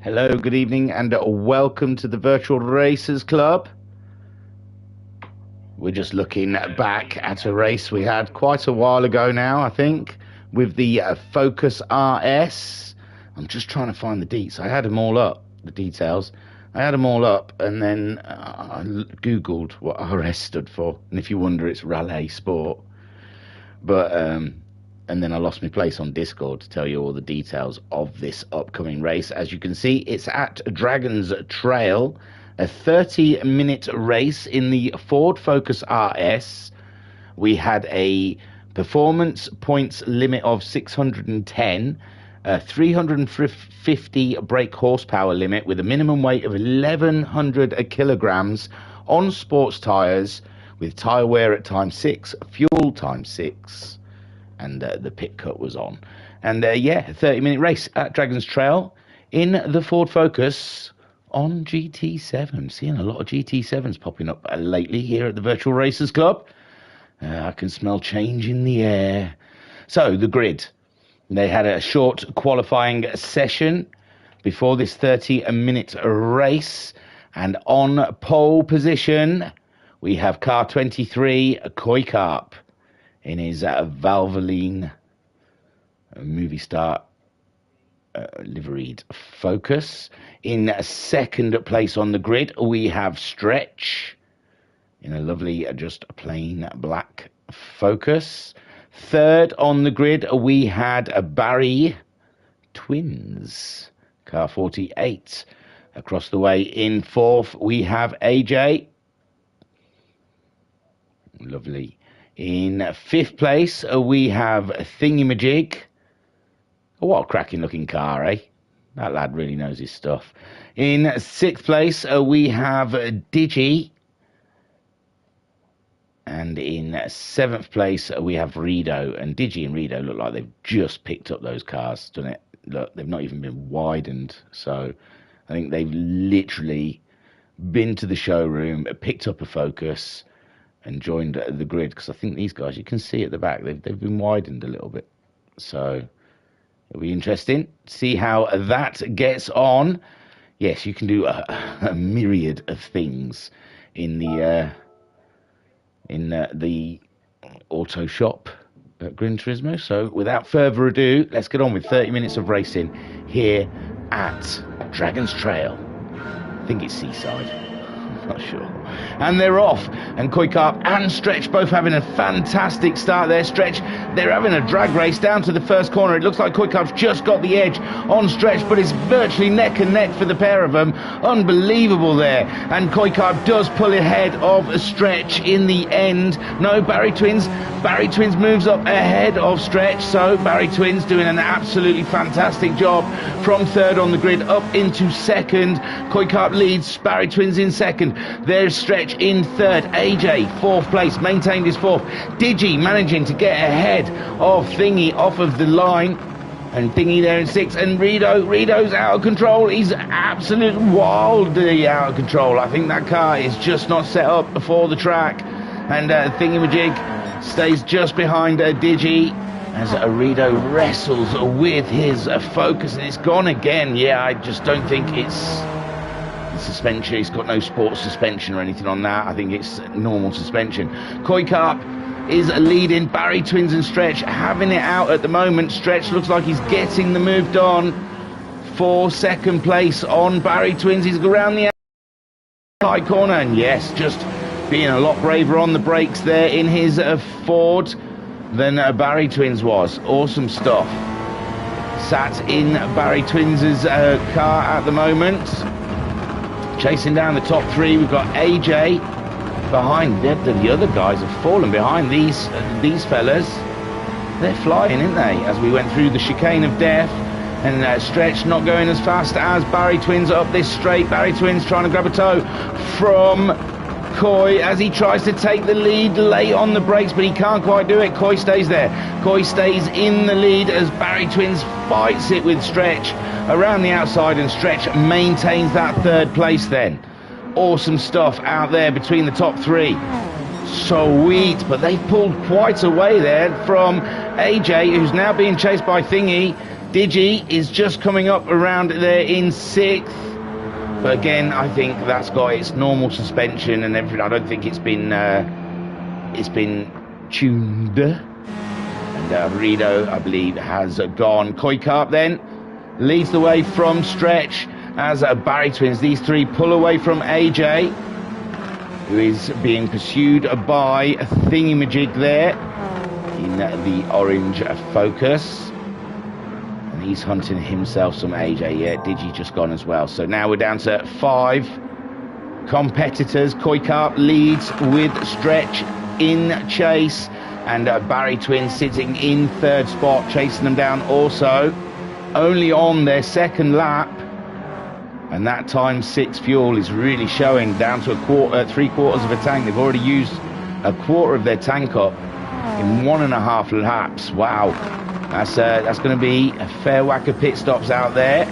Hello, good evening, and welcome to the Virtual Racers Club. We're just looking back at a race we had quite a while ago now, I think, with the Focus RS. I'm just trying to find the deets. I had them all up, the details. I had them all up, and then I Googled what RS stood for. And if you wonder, it's Raleigh Sport. But and then I lost my place on Discord to tell you all the details of this upcoming race. As you can see, it's at Dragon's Trail, a 30-minute race in the Ford Focus RS. We had a performance points limit of 610, a 350 brake horsepower limit with a minimum weight of 1,100 kilograms on sports tyres, with tyre wear at ×6, fuel ×6. And the pit cut was on. And yeah, a 30-minute race at Dragon's Trail in the Ford Focus on GT7. Seeing a lot of GT7s popping up lately here at the Virtual Racers Club. I can smell change in the air. So, the grid. They had a short qualifying session before this 30-minute race. And on pole position, we have car 23, Koi Carp, in his Valvoline movie star liveried Focus. In second place on the grid, we have Stretch in a lovely, just plain black Focus. Third on the grid, we had Barry Twins, car 48. Across the way in fourth, we have AJ. Lovely. In fifth place, we have Thingy-Majig. What a cracking looking car, eh? That lad really knows his stuff. In sixth place, we have Digi. And in seventh place, we have Rido. And Digi and Rido look like they've just picked up those cars, doesn't it? Look, they've not even been widened. So I think they've literally been to the showroom, picked up a Focus, and joined the grid, because I think these guys, you can see at the back, they've been widened a little bit. So it'll be interesting. See how that gets on. Yes, you can do a myriad of things in the auto shop at Gran Turismo. So without further ado, let's get on with 30 minutes of racing here at Dragon's Trail. I think it's Seaside. Not sure. And they're off. And Koi Carp and Stretch both having a fantastic start there. Stretch, they're having a drag race down to the first corner. It looks like Koi Carp's just got the edge on Stretch, but it's virtually neck and neck for the pair of them. Unbelievable there. And Koi Carp does pull ahead of Stretch in the end. No, Barry Twins moves up ahead of Stretch. So Barry Twins doing an absolutely fantastic job from third on the grid up into second. Koi Carp leads, Barry Twins in second. There's Stretch in third. AJ, fourth place, maintained his fourth. Digi managing to get ahead of Thingy off of the line. And Thingy there in sixth. And Rido's out of control. He's absolutely wildly out of control. I think that car is just not set up for the track. And Thingy-Majig stays just behind Digi as Rido wrestles with his Focus. And it's gone again. Yeah, I just don't think it's suspension. It's got no sports suspension or anything on that. I think it's normal suspension. Koi Carp is leading. Barry Twins and Stretch having it out at the moment. Stretch looks like he's getting the move done for second place on Barry Twins. He's around the outside corner, and yes, just being a lot braver on the brakes there in his Ford than Barry Twins was. Awesome stuff. Sat in Barry Twins' car at the moment. Chasing down the top three, we've got AJ behind. The other guys have fallen behind these fellas. They're flying, aren't they? As we went through the chicane of death, and Stretch not going as fast as Barry Twins up this straight. Barry Twins trying to grab a toe from Koi as he tries to take the lead late on the brakes, but he can't quite do it. Koi stays there. Koi stays in the lead as Barry Twins fights it with Stretch around the outside, and Stretch maintains that third place then. Awesome stuff out there between the top three. Sweet, but they've pulled quite away there from AJ, who's now being chased by Thingy. Digi is just coming up around there in 6th. But again, I think that's got its normal suspension and everything. I don't think it's been tuned. And Rito, I believe, has gone. Koikarp then leads the way from Stretch as Barry Twins. These three pull away from AJ, who is being pursued by Thingamajig there in the orange Focus. And he's hunting himself some AJ. Yeah, Digi just gone as well. So now we're down to 5 competitors. Koikarp leads with Stretch in chase. And Barry Twins sitting in 3rd spot, chasing them down also. Only on their 2nd lap. And that time 6 fuel is really showing, down to 3/4 of a tank. They've already used 1/4 of their tank up in 1.5 laps. Wow, that's going to be a fair whack of pit stops out there.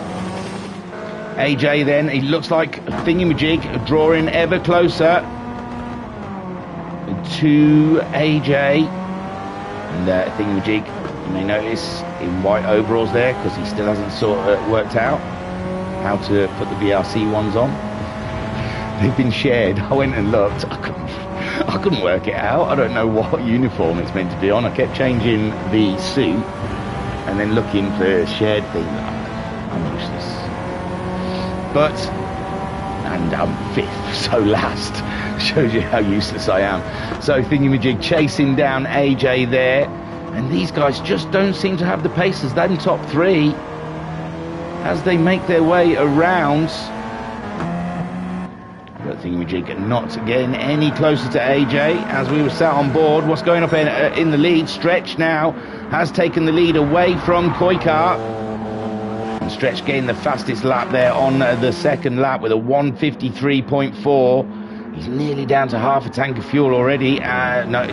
AJ then, it looks like Thingamajig drawing ever closer to AJ. And Thingamajig, you may notice, in white overalls there, because he still hasn't worked out how to put the BRC ones on. They've been shared. I went and looked. I couldn't work it out. I don't know what uniform it's meant to be on. I kept changing the suit and then looking for shared things. I'm useless. But, and I'm 5th, so last. Shows you how useless I am. So Thingamajig chasing down AJ there. And these guys just don't seem to have the paces. They're in top 3. As they make their way around. But Thingamajig not getting any closer to AJ as we were sat on board. What's going up in the lead? Stretch now has taken the lead away from Koikarp. And Stretch getting the fastest lap there on the 2nd lap with a 1:53.4. He's nearly down to half a tank of fuel already. No,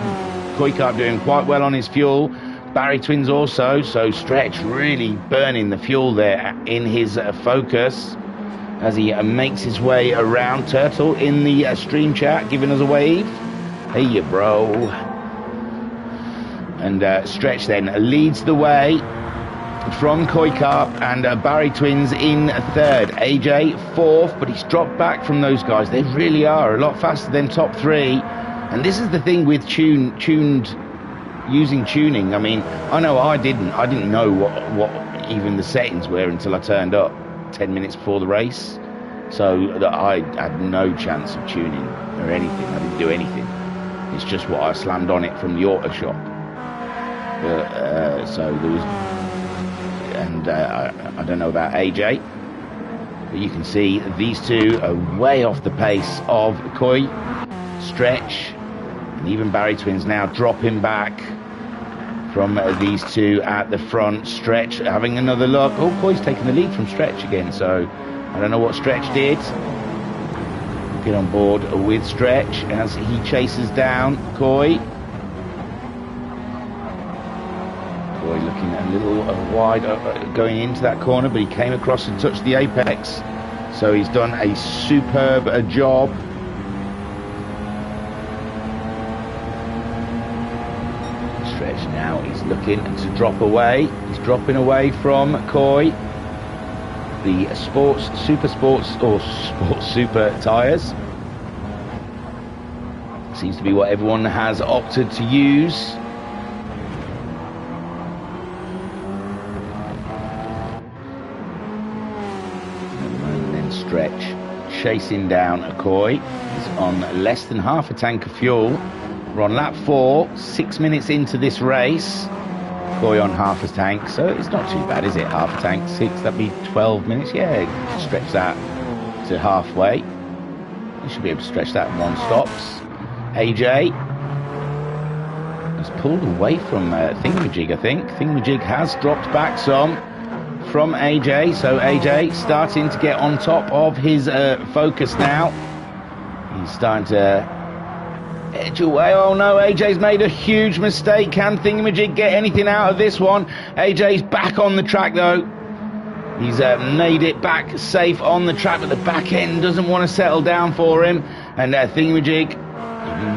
Koikarp doing quite well on his fuel. Barry Twins also, so Stretch really burning the fuel there in his Focus as he makes his way around. Turtle in the stream chat giving us a wave. Hey you bro. And Stretch then leads the way from Koikarp, and Barry Twins in 3rd. AJ 4th, but he's dropped back from those guys. They really are a lot faster than top 3. And this is the thing with using tuning. I mean, I know I didn't know what even the settings were until I turned up 10 minutes before the race. So that I had no chance of tuning or anything. I didn't do anything. It's just what I slammed on it from the auto shop. So there was, and I don't know about AJ, but you can see these two are way off the pace of Koi, Stretch, and even Barry Twins now dropping back from these two at the front. Stretch having another look. Oh, Koi's taking the lead from Stretch again, so I don't know what Stretch did. Get on board with Stretch as he chases down Koi. Koi looking a little wide going into that corner, but he came across and touched the apex. So he's done a superb job. Stretch now is looking to drop away. He's dropping away from Koi. The sports super tyres seems to be what everyone has opted to use. And then Stretch chasing down Koi. He's on less than half a tank of fuel. We're on lap 4, 6 minutes into this race. Koi on half a tank, so it's not too bad, is it? Half a tank, 6, that'd be 12 minutes. Yeah, stretch that to halfway. You should be able to stretch that in 1 stops. AJ has pulled away from Thingamajig, I think. Thingamajig has dropped back some from AJ, so AJ starting to get on top of his Focus now. He's starting to edge away. Oh no, AJ's made a huge mistake. Can Thingamajig get anything out of this one? AJ's back on the track though. He's made it back safe on the track, but the back end doesn't want to settle down for him. And Thingamajig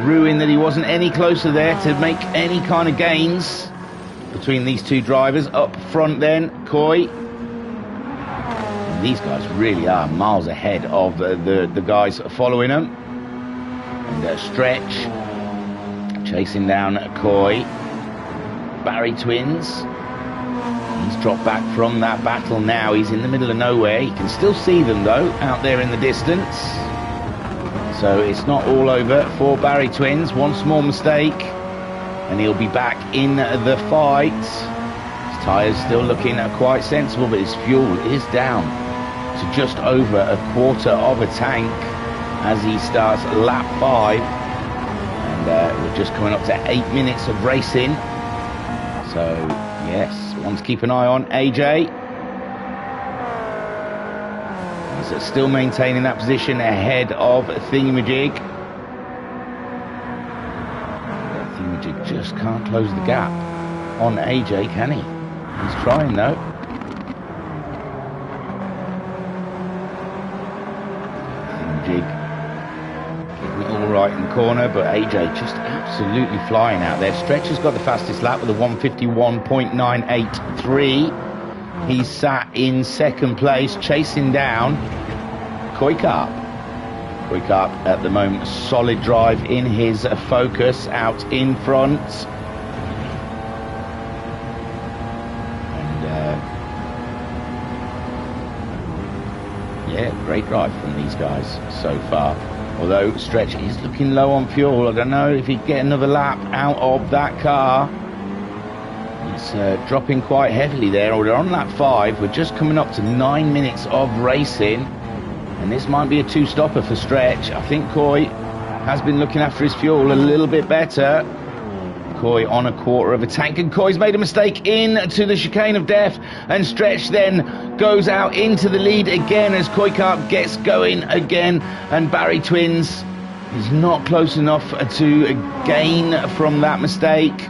ruined that he wasn't any closer there to make any kind of gains. between these two drivers. Up front then, Coy. These guys really are miles ahead of the guys following them. And Stretch chasing down Coy. Barry Twins. He's dropped back from that battle now. He's in the middle of nowhere. You can still see them though, out there in the distance. So it's not all over for Barry Twins. One small mistake and he'll be back in the fight. His tyres still looking quite sensible, but his fuel is down to just over a quarter of a tank as he starts lap 5. And we're just coming up to 8 minutes of racing. So yes, one to keep an eye on. AJ is still maintaining that position ahead of Thingamajig. Thingamajig just can't close the gap on AJ, can he? He's trying though. Thingamajig getting it all right in the corner, but AJ just absolutely flying out there. Stretch has got the fastest lap with a 1:51.983. He's sat in second place, chasing down Koikarp. Koikarp at the moment, solid drive in his Focus out in front. And yeah, great drive from these guys so far. Although Stretch is looking low on fuel. I don't know if he'd get another lap out of that car. It's dropping quite heavily there. We're on lap 5. We're just coming up to 9 minutes of racing. And this might be a two-stopper for Stretch. I think Coy has been looking after his fuel a little bit better. Coy on a quarter of a tank. And Coy's made a mistake into the chicane of death. And Stretch then goes out into the lead again as Koikarp gets going again. And Barry Twins is not close enough to gain from that mistake.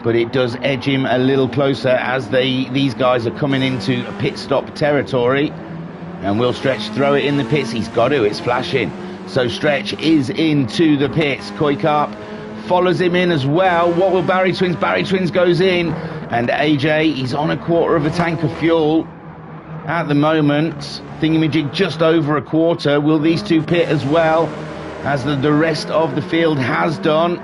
But it does edge him a little closer as these guys are coming into pit stop territory. And will Stretch throw it in the pits? He's got to, it's flashing. So Stretch is into the pits. Koikarp follows him in as well. What will Barry Twins? Barry Twins goes in. And AJ, he's on a quarter of a tank of fuel at the moment. Thingamajig just over a quarter. Will these two pit as well as the rest of the field has done?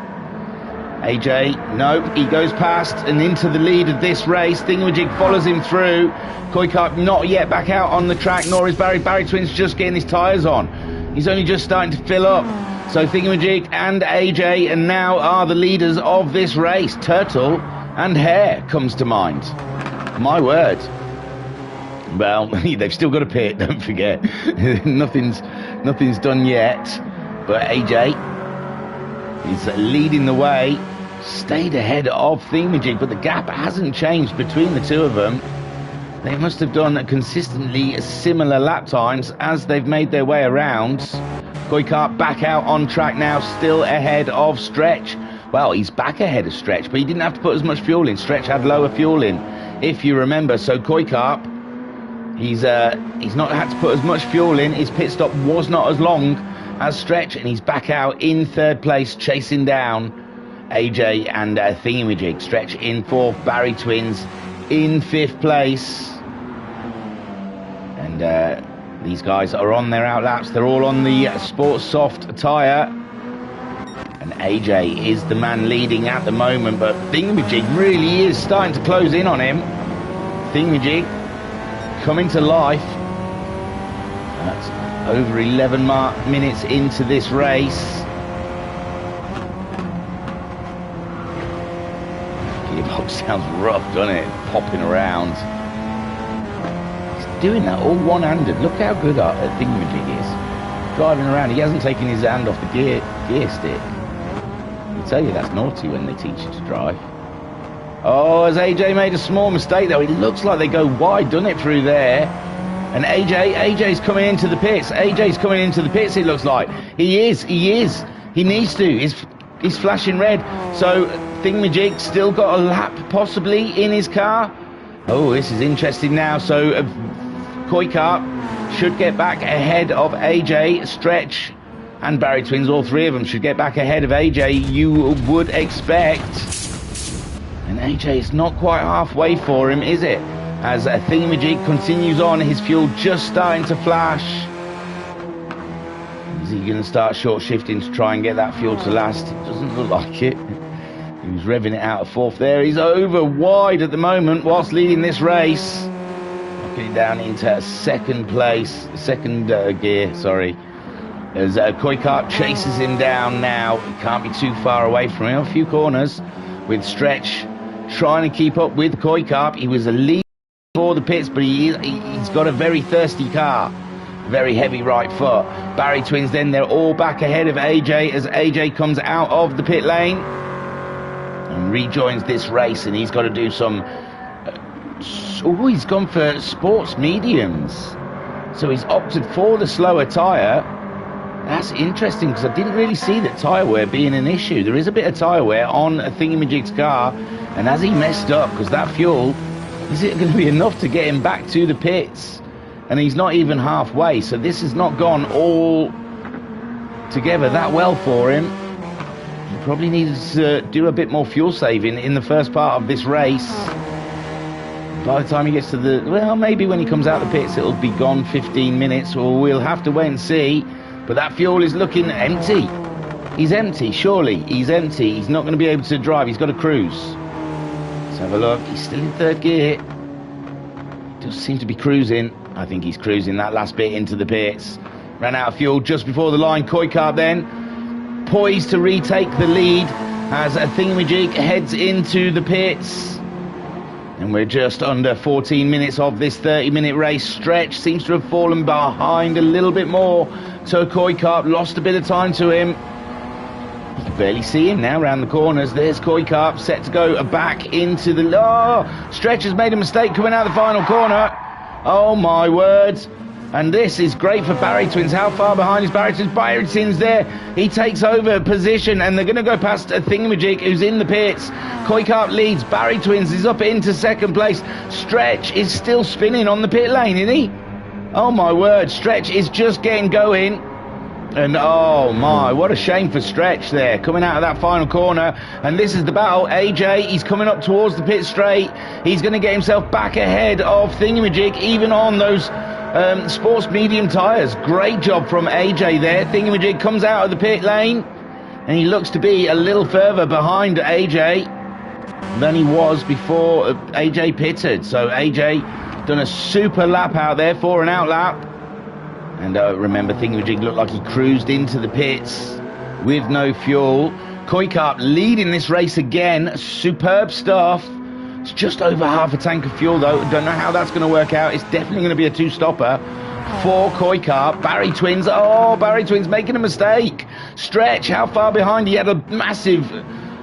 AJ, nope, he goes past and into the lead of this race. Thingamajig follows him through. Koikarp not yet back out on the track, nor is Barry. Barry Twins just getting his tyres on. He's only just starting to fill up. So Thingamajig and AJ and now are the leaders of this race. Turtle and Hare comes to mind. My word. Well, they've still got to pit, don't forget. Nothing's done yet. But AJ is leading the way. Stayed ahead of Thingamajig, but the gap hasn't changed between the two of them. They must have done consistently similar lap times as they've made their way around. Koikarp back out on track now, still ahead of Stretch. Well, he's back ahead of Stretch, but he didn't have to put as much fuel in. Stretch had lower fuel in, if you remember. So Koikarp, he's not had to put as much fuel in. His pit stop was not as long as Stretch, and he's back out in third place, chasing down AJ and Thingamajig. Stretch in 4th, Barry Twins in 5th place. And these guys are on their outlaps. They're all on the Sports Soft tyre. And AJ is the man leading at the moment, but Thingamajig really is starting to close in on him. Thingamajig coming to life. That's over 11 minutes into this race. Gearbox sounds rough, doesn't it? Popping around. He's doing that all one-handed. Look how good Thingamajig is. Driving around. He hasn't taken his hand off the gear stick. I tell you, that's naughty when they teach you to drive. Oh, has AJ made a small mistake though? It looks like they go wide, doesn't it, through there? And AJ's coming into the pits. AJ's coming into the pits, it looks like. He is. He needs to. He's flashing red. So Thingamajig still got a lap possibly in his car. Oh, this is interesting now. So Koikarp should get back ahead of AJ. Stretch and Barry Twins, all three of them should get back ahead of AJ, you would expect. And AJ, it's not quite halfway for him, is it? As Thingamajig continues on, his fuel just starting to flash. Is he going to start short shifting to try and get that fuel to last? It doesn't look like it. He was revving it out of fourth there. He's over wide at the moment whilst leading this race. Knocking it down into second place, second gear, sorry. As Koikart chases him down now. He can't be too far away from him. A few corners with Stretch trying to keep up with Koikart. He was a lead for the pits, but he's got a very thirsty car. Very heavy right foot. Barry Twins then, they're all back ahead of AJ as AJ comes out of the pit lane and rejoins this race, and he's got to do some he's gone for sports mediums, so he's opted for the slower tyre. That's interesting because I didn't really see that tyre wear being an issue. There is a bit of tyre wear on a Thingamajig's car, and as he messed up, because that fuel, is it going to be enough to get him back to the pits? And he's not even halfway, so this has not gone all together that well for him. He probably needed to do a bit more fuel saving in the first part of this race. By the time he gets to the, well, maybe when he comes out the pits it'll be gone 15 minutes, or we'll have to wait and see. But that fuel is looking empty. He's empty, surely. He's empty. He's not going to be able to drive. He's got to cruise. Let's have a look. He's still in third gear. Does seem to be cruising. I think he's cruising that last bit into the pits. Ran out of fuel just before the line. Koikart then poised to retake the lead as a Thingamajig heads into the pits. And we're just under 14 minutes of this 30-minute race. Stretch seems to have fallen behind a little bit more. So Koikart lost a bit of time to him. You can barely see him now around the corners. There's Koikart set to go back into the... Oh, Stretch has made a mistake coming out of the final corner. Oh my word. And this is great for Barry Twins. How far behind is Barry Twins? Barry Twins there. He takes over position and they're going to go past a Thingamajig who's in the pits. Koikart leads. Barry Twins is up into second place. Stretch is still spinning on the pit lane, isn't he? Oh my word. Stretch is just getting going. And oh my, what a shame for Stretch there, coming out of that final corner. And this is the battle. AJ, he's coming up towards the pit straight. He's going to get himself back ahead of Thingamajig, even on those sports medium tyres. Great job from AJ there. Thingamajig comes out of the pit lane, and he looks to be a little further behind AJ than he was before AJ pitted. So AJ done a super lap out there for an out lap. And remember, Thingamajig looked like he cruised into the pits with no fuel. Koikart leading this race again. Superb stuff. It's just over half a tank of fuel, though. Don't know how that's going to work out. It's definitely going to be a two-stopper for Koikart. Barry Twins. Oh, Barry Twins making a mistake. Stretch, how far behind? He had a massive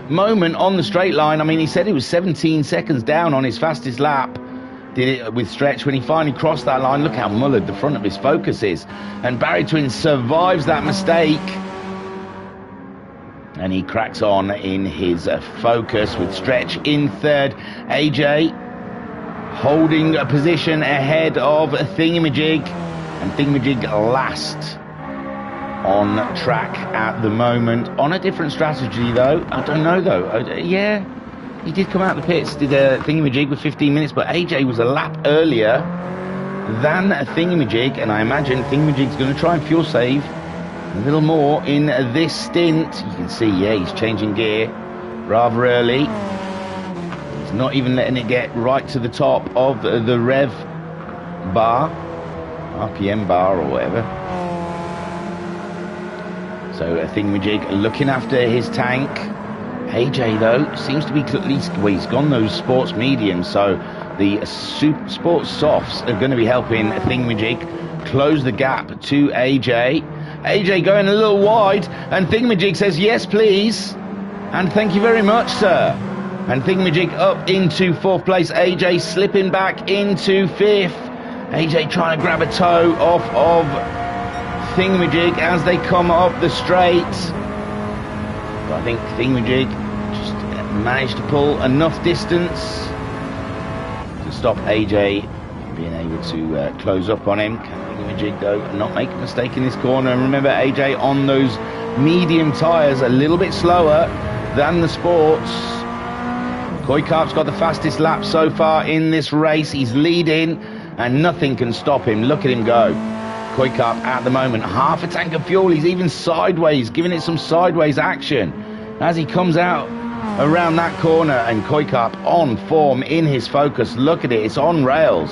moment on the straight line. I mean, he said he was 17 seconds down on his fastest lap. Did it with Stretch. When he finally crossed that line, look how mullered the front of his Focus is. And Barry Twins survives that mistake. And he cracks on in his Focus with Stretch in third. AJ holding a position ahead of Thingamajig. And Thingamajig last on track at the moment. On a different strategy, though. I don't know, though. Yeah, he did come out of the pits, did a Thingamajig with 15 minutes, but AJ was a lap earlier than a Thingamajig. And I imagine Thingamajig's going to try and fuel save a little more in this stint. You can see, yeah, he's changing gear rather early. He's not even letting it get right to the top of the rev bar, RPM bar or whatever. So a Thingamajig looking after his tank. AJ, though, seems to be at least, well, he's gone those sports mediums, so the sports softs are going to be helping Thingamajig close the gap to AJ. AJ going a little wide, and Thingamajig says, yes, please, and thank you very much, sir. And Thingamajig up into fourth place. AJ slipping back into fifth. AJ trying to grab a toe off of Thingamajig as they come up the straight. But I think Thingamajig just managed to pull enough distance to stop AJ from being able to close up on him. Thingamajig, though, not make a mistake in this corner. And remember, AJ on those medium tyres, a little bit slower than the sports. Koikarp's got the fastest lap so far in this race. He's leading and nothing can stop him. Look at him go. Koikarp at the moment, half a tank of fuel. He's even sideways, giving it some sideways action as he comes out around that corner. And Koikarp on form in his Focus. Look at it, it's on rails.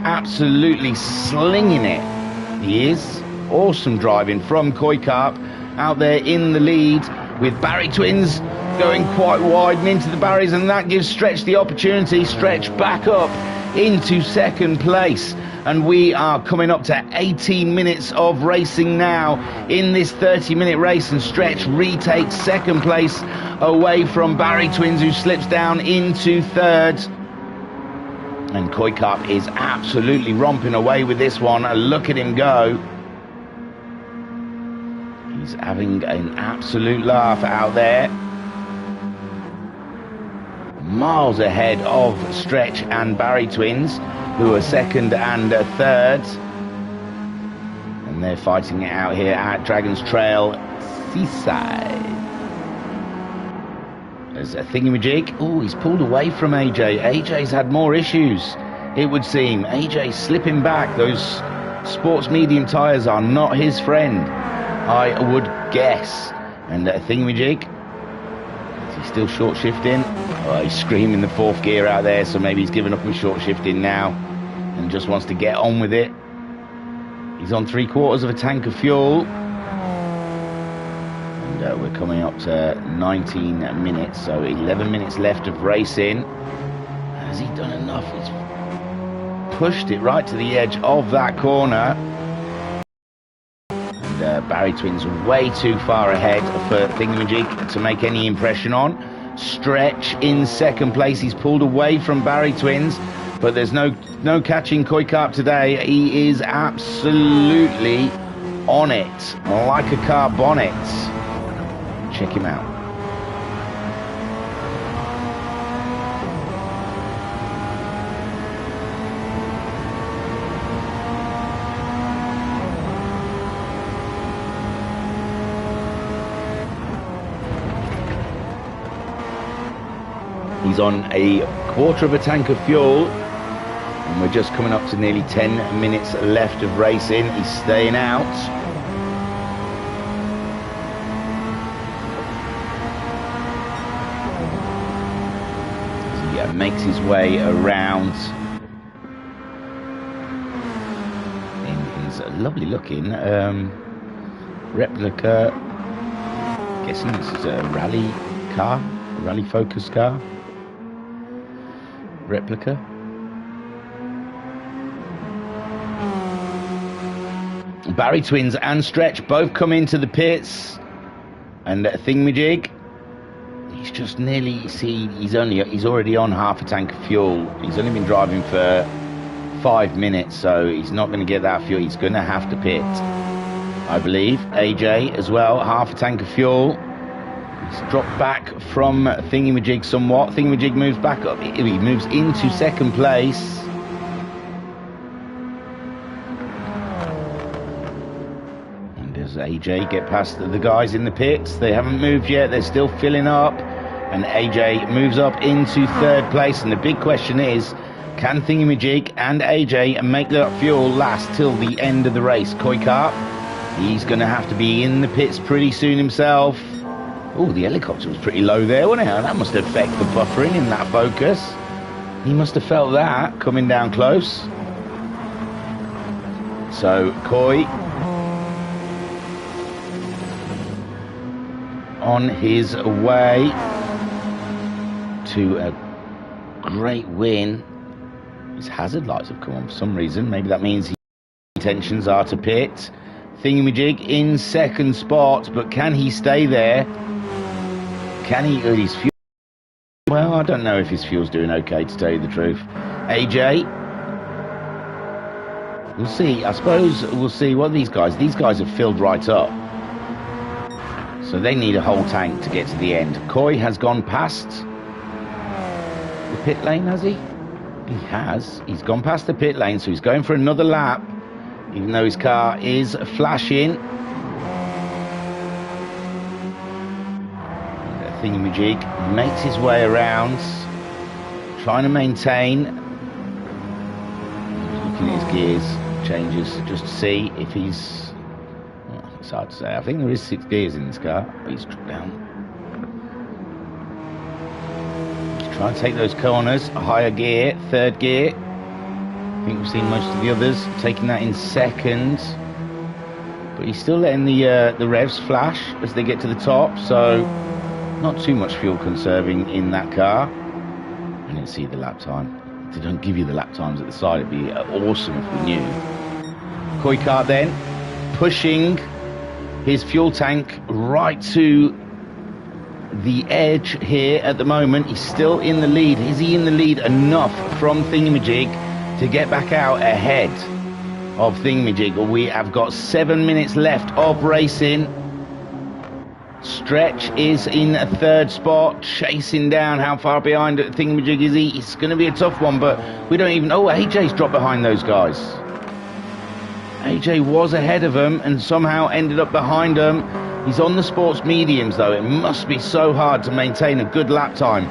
Absolutely slinging it. He is. Awesome driving from Koikarp out there in the lead, with Barry Twins going quite wide and into the barriers, and that gives Stretch the opportunity. Stretch back up into second place, and we are coming up to 18 minutes of racing now in this 30-minute race, and Stretch retakes second place away from Barry Twins, who slips down into third. And Koikarp is absolutely romping away with this one. Look at him go. He's having an absolute laugh out there. Miles ahead of Stretch and Barry Twins, who are second and third. And they're fighting it out here at Dragon's Trail Seaside. There's a thingamajig. Oh, he's pulled away from AJ. AJ's had more issues, it would seem. AJ slipping back. Those sports medium tyres are not his friend, I would guess. And a thingamajig. Is he still short shifting? Oh, he's screaming the fourth gear out there, so maybe he's given up with short shifting now and just wants to get on with it. He's on 3/4 of a tank of fuel. And we're coming up to 19 minutes, so 11 minutes left of racing. Has he done enough? He's pushed it right to the edge of that corner. And Barry Twins way too far ahead for Thingamajig to make any impression on. Stretch in second place. He's pulled away from Barry Twins, but there's no catching Koikarp today. He is absolutely on it, like a car bonnet. Check him out. He's on a 1/4 of a tank of fuel, and we're just coming up to nearly 10 minutes left of racing. He's staying out. Makes his way around in his lovely looking replica. Guessing this is a rally car, a rally Focus car replica. Barry Twins and Stretch both come into the pits, and Thingamajig, he's just nearly, see, he's already on half a tank of fuel. He's only been driving for 5 minutes, so he's not going to get that fuel. He's going to have to pit, I believe. AJ as well, half a tank of fuel. He's dropped back from Thingamajig somewhat. Thingamajig moves back up. He moves into second place. And does AJ get past the guys in the pits? They haven't moved yet. They're still filling up. And AJ moves up into third place. And the big question is, can Thingamajig and AJ make that fuel last till the end of the race? Koikarp, he's going to have to be in the pits pretty soon himself. Oh, the helicopter was pretty low there, wasn't it? That must affect the buffering in that Focus. He must have felt that coming down close. So, Koi on his way to a great win. His hazard lights have come on for some reason. Maybe that means his intentions are to pit. Thingamajig in second spot, but can he stay there? Can he? His fuel? Well, I don't know if his fuel's doing okay, to tell you the truth. AJ, we'll see. I suppose we'll see what these guys have filled right up, so they need a whole tank to get to the end. Koi has gone past the pit lane, has he? He has. He's gone past the pit lane, so he's going for another lap, even though his car is flashing. Thingamajig makes his way around, trying to maintain. Looking at his gears changes just to see if he's... Well, it's hard to say. I think there is 6 gears in this car, but he's dropped down. He's trying to take those corners, a higher gear, 3rd gear. I think we've seen most of the others taking that in 2nd. But he's still letting the revs flash as they get to the top, so not too much fuel conserving in that car. I didn't see the lap time. They don't give you the lap times at the side. It'd be awesome if we knew. Kuykart then pushing his fuel tank right to the edge here at the moment. He's still in the lead. Is he in the lead enough from Thingamajig to get back out ahead of Thingamajig? We have got 7 minutes left of racing. Stretch is in a 3rd spot, chasing down. How far behind Thingamajig is he? It's going to be a tough one, but we don't even... Oh, AJ's dropped behind those guys. AJ was ahead of them and somehow ended up behind them. He's on the sports mediums, though. It must be so hard to maintain a good lap time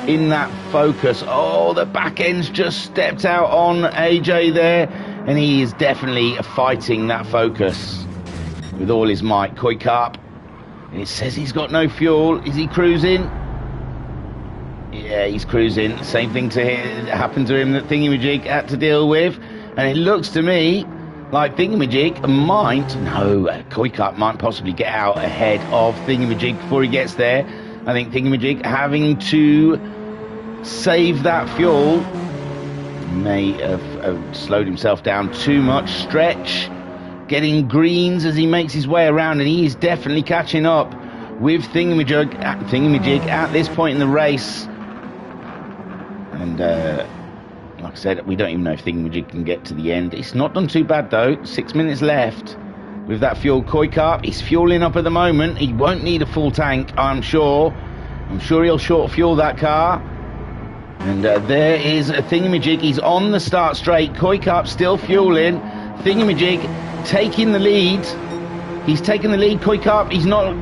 in that Focus. Oh, the back end's just stepped out on AJ there, and he is definitely fighting that Focus with all his might. Kuykart. It says he's got no fuel. Is he cruising? Yeah, he's cruising. Same thing happened to him that Thingamajig had to deal with. And it looks to me like Thingamajig might... No, Kuykart might possibly get out ahead of Thingamajig before he gets there. I think Thingamajig having to save that fuel may have slowed himself down too much. Stretch getting greens as he makes his way around, and he is definitely catching up with Thingamajig at this point in the race. And like I said, we don't even know if Thingamajig can get to the end. It's not done too bad though. 6 minutes left with that fuel. Kuykart, he's fueling up at the moment. He won't need a full tank, I'm sure. I'm sure he'll short fuel that car. And there is a Thingamajig. He's on the start straight. Kuykart still fueling. Thingamajig taking the lead. He's taken the lead. Kuykart,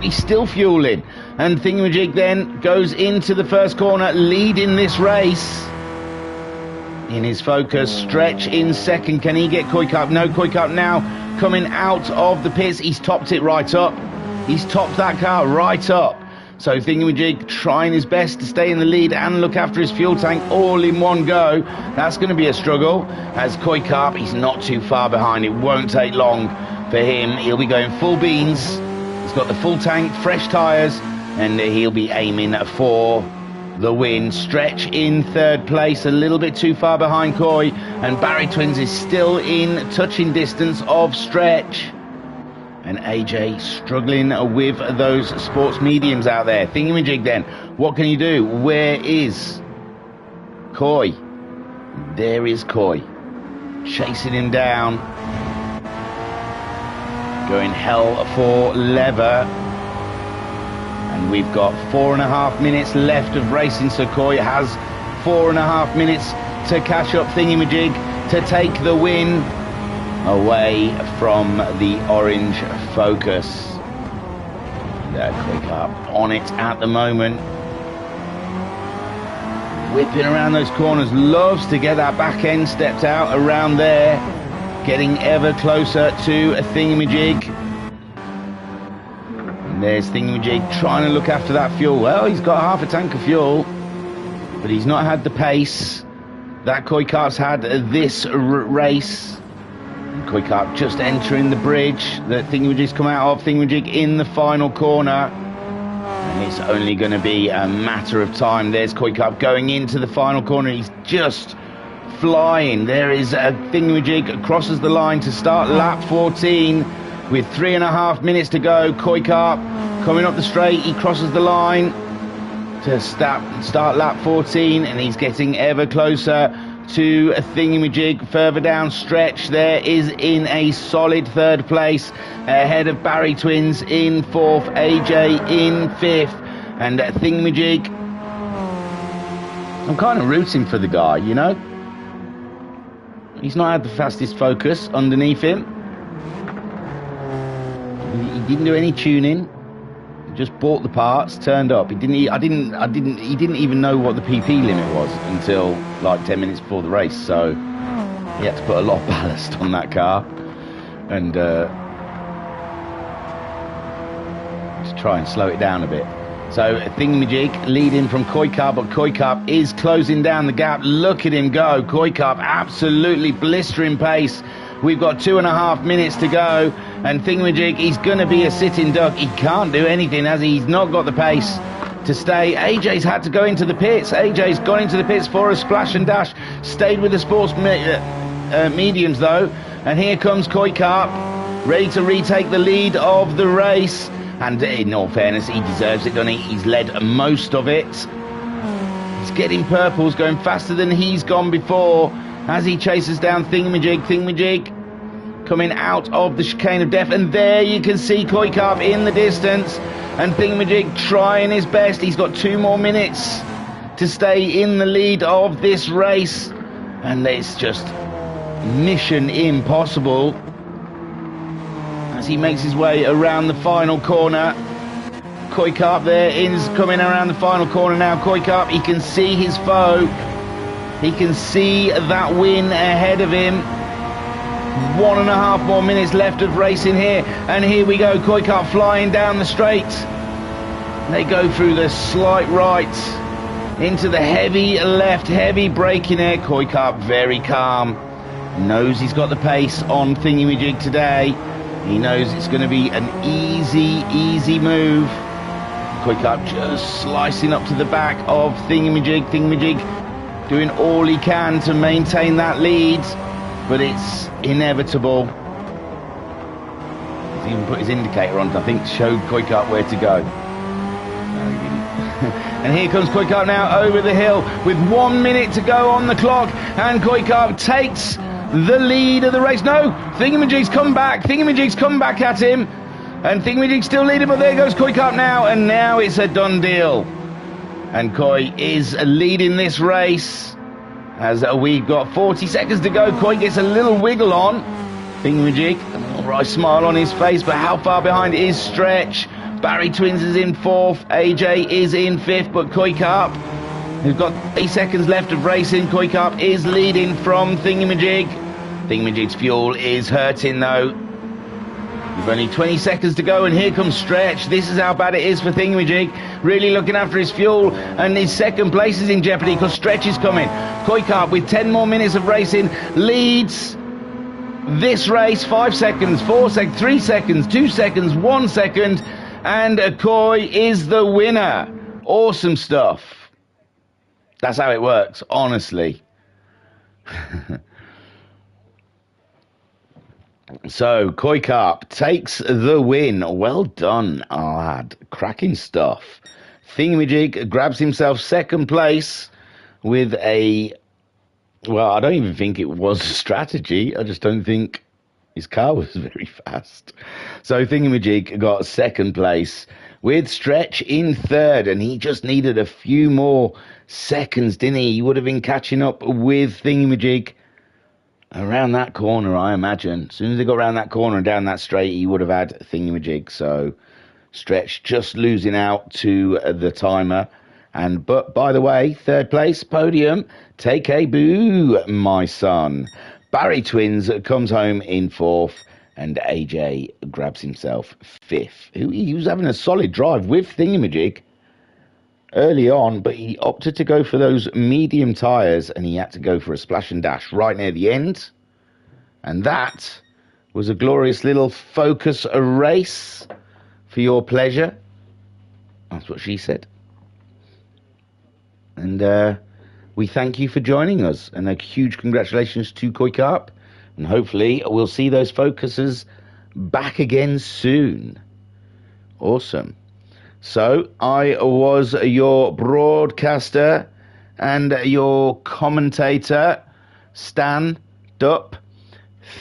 he's still fueling. And Thingamajig then goes into the first corner, leading this race. In his Focus, Stretch in 2nd. Can he get Kuykart? No, Kuykart now coming out of the pits. He's topped it right up. He's topped that car right up. So Thingamajig trying his best to stay in the lead and look after his fuel tank all in one go. That's going to be a struggle. As Kuykart, he's not too far behind. It won't take long for him. He'll be going full beans. He's got the full tank, fresh tyres, and he'll be aiming for the win. Stretch in 3rd place, a little bit too far behind Coy, and Barry Twins is still in touching distance of Stretch. And AJ struggling with those sports mediums out there. Thingamajig then, what can you do? Where is Coy? There is Coy. Chasing him down. Going hell for leather. And we've got 4.5 minutes left of racing, so Coy has 4.5 minutes to catch up Thingamajig to take the win away from the orange Focus. Kuykart on it at the moment. Whipping around those corners, loves to get that back end stepped out around there. Getting ever closer to a Thingamajig. And there's Thingamajig trying to look after that fuel. Well, he's got half a tank of fuel, but he's not had the pace that Kuykart's had this race. Kuykart just entering the bridge that Thingamajig's come out of. Thingamajig in the final corner, and it's only going to be a matter of time. There's Kuykart going into the final corner. He's just flying. There is a Thingamajig crosses the line to start lap 14 with 3.5 minutes to go. Kuykart coming up the straight, he crosses the line to start lap 14, and he's getting ever closer to a Thingamajig. Further down Stretch there is in a solid 3rd place, ahead of Barry Twins in 4th, AJ in 5th, and Thingamajig, I'm kind of rooting for the guy, you know. He's not had the fastest Focus underneath him. He didn't do any tuning, Just bought the parts, turned up. He didn't even know what the PP limit was until like 10 minutes before the race. So he had to put a lot of ballast on that car and just try and slow it down a bit. So Thingamajig leading from Koikar, but Koikar is closing down the gap. Look at him go. Koikar absolutely blistering pace. We've got 2.5 minutes to go, and Thingamajig, he's going to be a sitting duck. He can't do anything as he's not got the pace to stay. AJ's had to go into the pits. AJ's gone into the pits for a splash and dash. Stayed with the sports mediums though, and here comes Koikar, ready to retake the lead of the race. And in all fairness, he deserves it, doesn't he? He's led most of it. He's getting purples, going faster than he's gone before as he chases down Thingamajig. Thingamajig coming out of the chicane of death, and there you can see Koikar in the distance, and Thingamajig trying his best. He's got 2 more minutes to stay in the lead of this race, and it's just mission impossible as he makes his way around the final corner. Koikar there is coming around the final corner now. Koikar, he can see his foe. He can see that win ahead of him. 1.5 more minutes left of racing here. And here we go, Koikar flying down the straight. They go through the slight right into the heavy left, heavy braking here. Koikar very calm. Knows he's got the pace on Thingamajig today. He knows it's going to be an easy move. Koikar just slicing up to the back of Thingamajig. Thingamajig doing all he can to maintain that lead, but it's inevitable. He's even put his indicator on, I think, showed Koikar where to go. No, he didn't. And here comes Koikar now over the hill with 1 minute to go on the clock, and Koikar takes the lead of the race. No, Thingamajig's come back. Thingamajig's come back at him, and Thingamajig's still leading, but there goes Koikar now, and now it's a done deal. And Koi is leading this race as we've got 40 seconds to go. Koi gets a little wiggle on. Thingamajig, an alright smile on his face, but how far behind is Stretch? Barry Twins is in 4th, AJ is in 5th, but Koikar, who's got 8 seconds left of racing, Koikar is leading from Thingamajig. Thingamajig's fuel is hurting though. We've only 20 seconds to go, and here comes Stretch. This is how bad it is for Thingamajig. Really looking after his fuel, and his second place is in jeopardy because Stretch is coming. Koikar, with 10 more minutes of racing, leads this race. 5 seconds, 4 seconds, 3 seconds, 2 seconds, 1 second, and Koi is the winner. Awesome stuff. That's how it works, honestly. So, Koikar takes the win. Well done, lad. Cracking stuff. Thingamajig grabs himself second place with a... Well, I don't even think it was a strategy. I just don't think his car was very fast. So, Thingamajig got second place with Stretch in third, and he just needed a few more seconds, didn't he? He would have been catching up with Thingamajig around that corner, I imagine. As soon as they got around that corner and down that straight, he would have had Thingamajig. So Stretch just losing out to the timer. But by the way, third place podium, take a boo, my son. Barry Twins comes home in 4th, and AJ grabs himself 5th. He was having a solid drive with Thingamajig early on, but he opted to go for those medium tyres, and he had to go for a splash and dash right near the end. And that was a glorious little focus race for your pleasure. That's what she said. And we thank you for joining us, and a huge congratulations to Koikar, and hopefully we'll see those focuses back again soon. Awesome. So, I was your broadcaster and your commentator, Stan Dupp.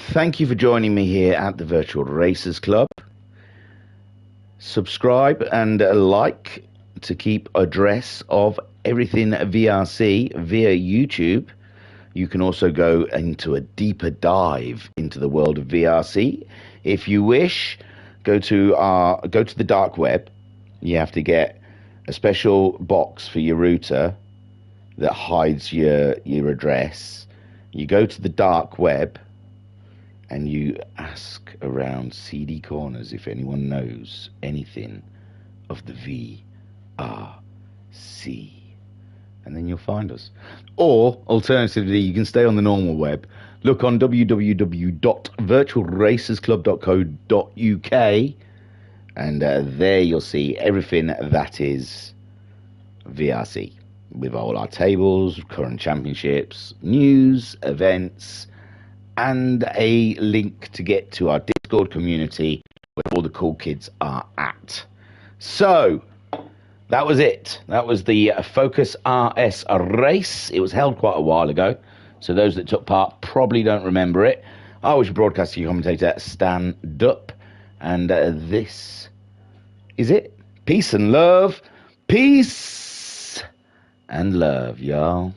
Thank you for joining me here at the Virtual Racers Club. Subscribe and like to keep address of everything VRC via YouTube. You can also go into a deeper dive into the world of VRC if you wish. Go to the dark web You have to get a special box for your router that hides your address. You go to the dark web and you ask around seedy corners if anyone knows anything of the VRC. And then you'll find us. Or, alternatively, you can stay on the normal web. Look on www.virtualracersclub.co.uk, and there you'll see everything that is VRC, with all our tables, current championships, news, events, and a link to get to our Discord community where all the cool kids are at. So, that was it. That was the Focus RS race. It was held quite a while ago, so those that took part probably don't remember it. I was your broadcasting commentator, Stan Dupp, and this is it. Peace and love. Peace and love, y'all.